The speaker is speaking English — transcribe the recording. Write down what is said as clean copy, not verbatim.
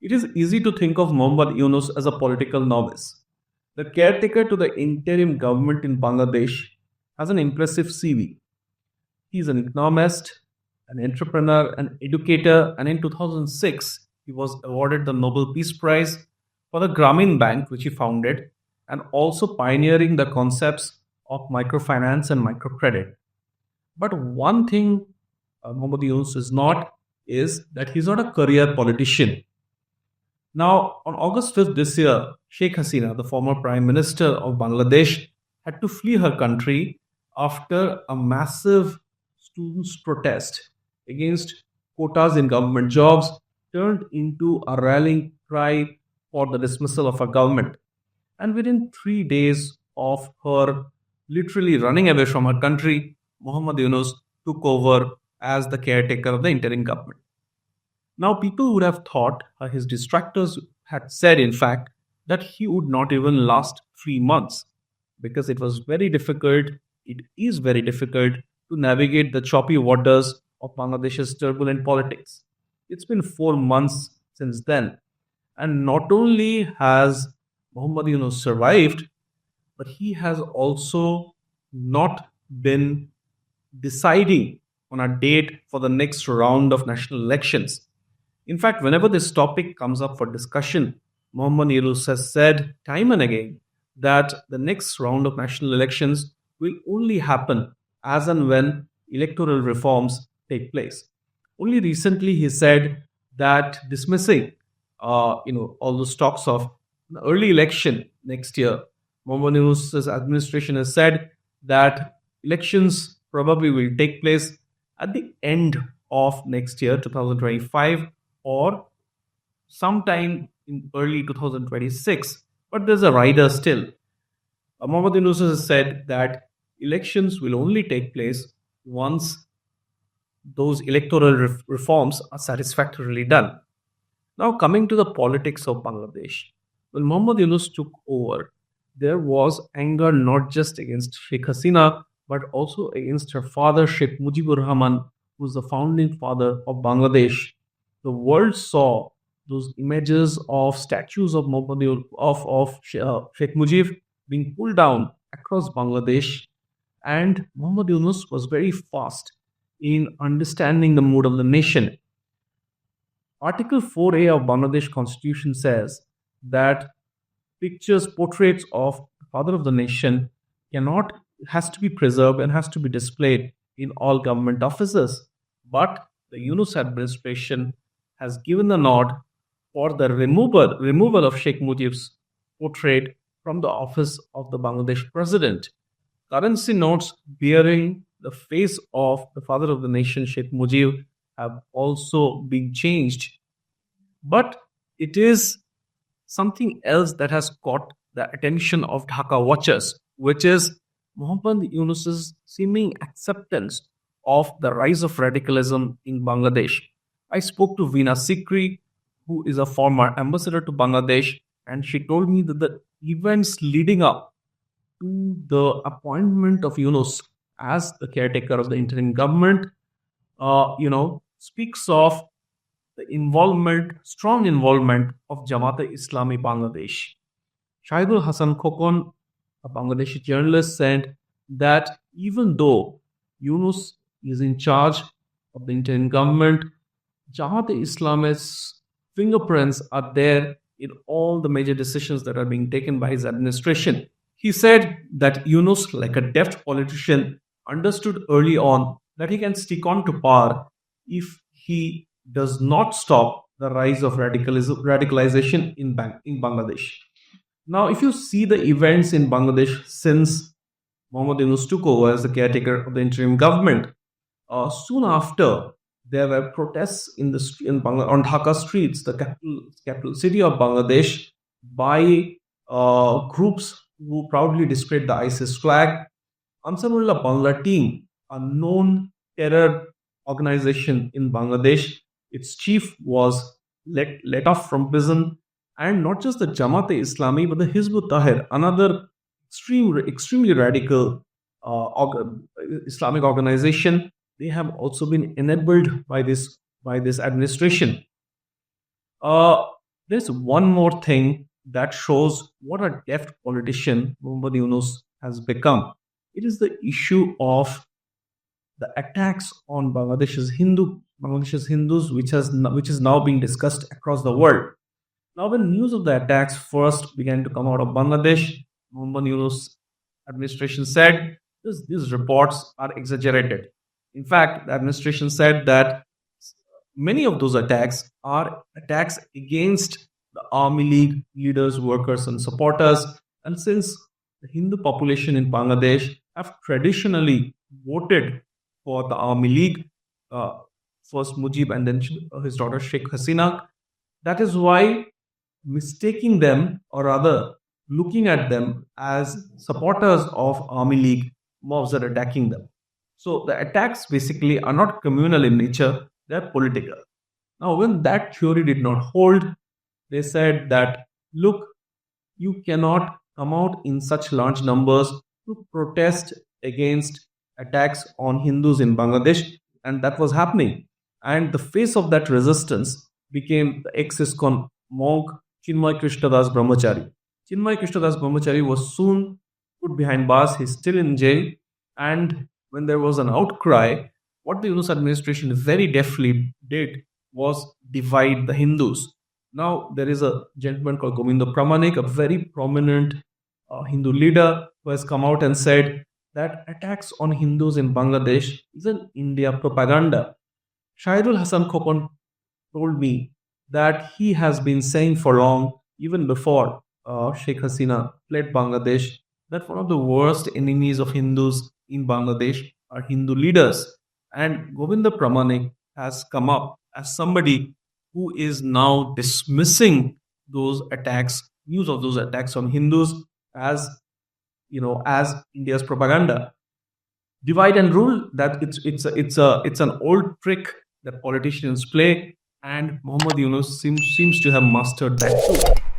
It is easy to think of Muhammad Yunus as a political novice. The caretaker to the interim government in Bangladesh has an impressive CV. He is an economist, an entrepreneur, an educator, and in 2006, he was awarded the Nobel Peace Prize for the Grameen Bank, which he founded, and also pioneering the concepts of microfinance and microcredit. But one thing Muhammad Yunus is not is that he's not a career politician. Now, on August 5th this year, Sheikh Hasina, the former Prime Minister of Bangladesh, had to flee her country after a massive students' protest against quotas in government jobs turned into a rallying cry for the dismissal of her government. And within 3 days of her literally running away from her country, Muhammad Yunus took over as the caretaker of the interim government. Now, people would have thought, his distractors had said, in fact, that he would not even last 3 months because it was very difficult, it is very difficult to navigate the choppy waters of Bangladesh's turbulent politics. It's been 4 months since then. And not only has Muhammad Yunus survived, but he has also not been deciding on a date for the next round of national elections. In fact, whenever this topic comes up for discussion, Muhammad Yunus has said time and again that the next round of national elections will only happen as and when electoral reforms take place. Only recently he said that dismissing, all those talks of the early election next year, Muhammad Yunus's administration has said that elections probably will take place at the end of next year, 2025, or sometime in early 2026. But there's a rider still. Muhammad Yunus has said that elections will only take place once those electoral reforms are satisfactorily done. Now, coming to the politics of Bangladesh, when Muhammad Yunus took over, there was anger not just against Sheikh Hasina, but also against her father, Sheikh Mujibur Rahman, who was the founding father of Bangladesh. The world saw those images of statues of Sheikh Mujib being pulled down across Bangladesh, and Muhammad Yunus was very fast in understanding the mood of the nation. Article 4A of Bangladesh Constitution says that pictures, portraits of the father of the nation cannot has to be preserved and has to be displayed in all government offices. But the Yunus administration has given the nod for the removal of Sheikh Mujib's portrait from the office of the Bangladesh president. Currency notes bearing the face of the father of the nation, Sheikh Mujib, have also been changed. But it is something else that has caught the attention of Dhaka watchers, which is Muhammad Yunus's seeming acceptance of the rise of radicalism in Bangladesh. I spoke to Veena Sikri, who is a former ambassador to Bangladesh, and she told me that the events leading up to the appointment of Yunus as the caretaker of the interim government, speaks of the strong involvement of Jamaat-e-Islami Bangladesh. Shahidul Hassan Khokon, a Bangladeshi journalist, said that even though Yunus is in charge of the interim government, Jamaat-e-Islami's fingerprints are there in all the major decisions that are being taken by his administration. He said that Yunus, like a deft politician, understood early on that he can stick on to power if he does not stop the rise of radicalization in Bangladesh. Now, if you see the events in Bangladesh since Muhammad Yunus took over as the caretaker of the interim government, soon after there were protests on Dhaka streets, the capital city of Bangladesh, by groups who proudly displayed the ISIS flag. Ansarullah Bangla team, a known terror organization in Bangladesh, its chief was let off from prison, and not just the Jamaat-e-Islami, but the Hizb ut-Tahrir, another extremely radical Islamic organization. They have also been enabled by this administration. There's one more thing that shows what a deft politician Muhammad Yunus has become. It is the issue of the attacks on Bangladesh's Hindus, which is now being discussed across the world. Now, when news of the attacks first began to come out of Bangladesh, Muhammad Yunus administration said these reports are exaggerated. In fact, the administration said that many of those attacks are attacks against the Army League leaders, workers, and supporters. And since the Hindu population in Bangladesh have traditionally voted for the Army League, uh, first Mujib and then his daughter Sheikh Hasina, that is why mistaking them, or rather looking at them as supporters of Army League mobs that are attacking them. So the attacks basically are not communal in nature, they're political. Now, when that theory did not hold, they said that, look, you cannot come out in such large numbers to protest against attacks on Hindus in Bangladesh, and that was happening. And the face of that resistance became the ex-ISKCON monk Chinmay Krishnadas Brahmachari. Chinmay Krishnadas Brahmachari was soon put behind bars. He's still in jail. And when there was an outcry, what the Yunus administration very deftly did was divide the Hindus. Now, there is a gentleman called Govinda Pramanik, a very prominent Hindu leader, who has come out and said that attacks on Hindus in Bangladesh is an India propaganda. Shahidul Hassan Khokon told me that he has been saying for long, even before Sheikh Hasina fled Bangladesh, that one of the worst enemies of Hindus in Bangladesh are Hindu leaders. And Govinda Pramanik has come up as somebody who is now dismissing those attacks, news of those attacks on Hindus as as India's propaganda. Divide and rule, that it's an old trick that politicians play, and Muhammad Yunus seems to have mastered that too.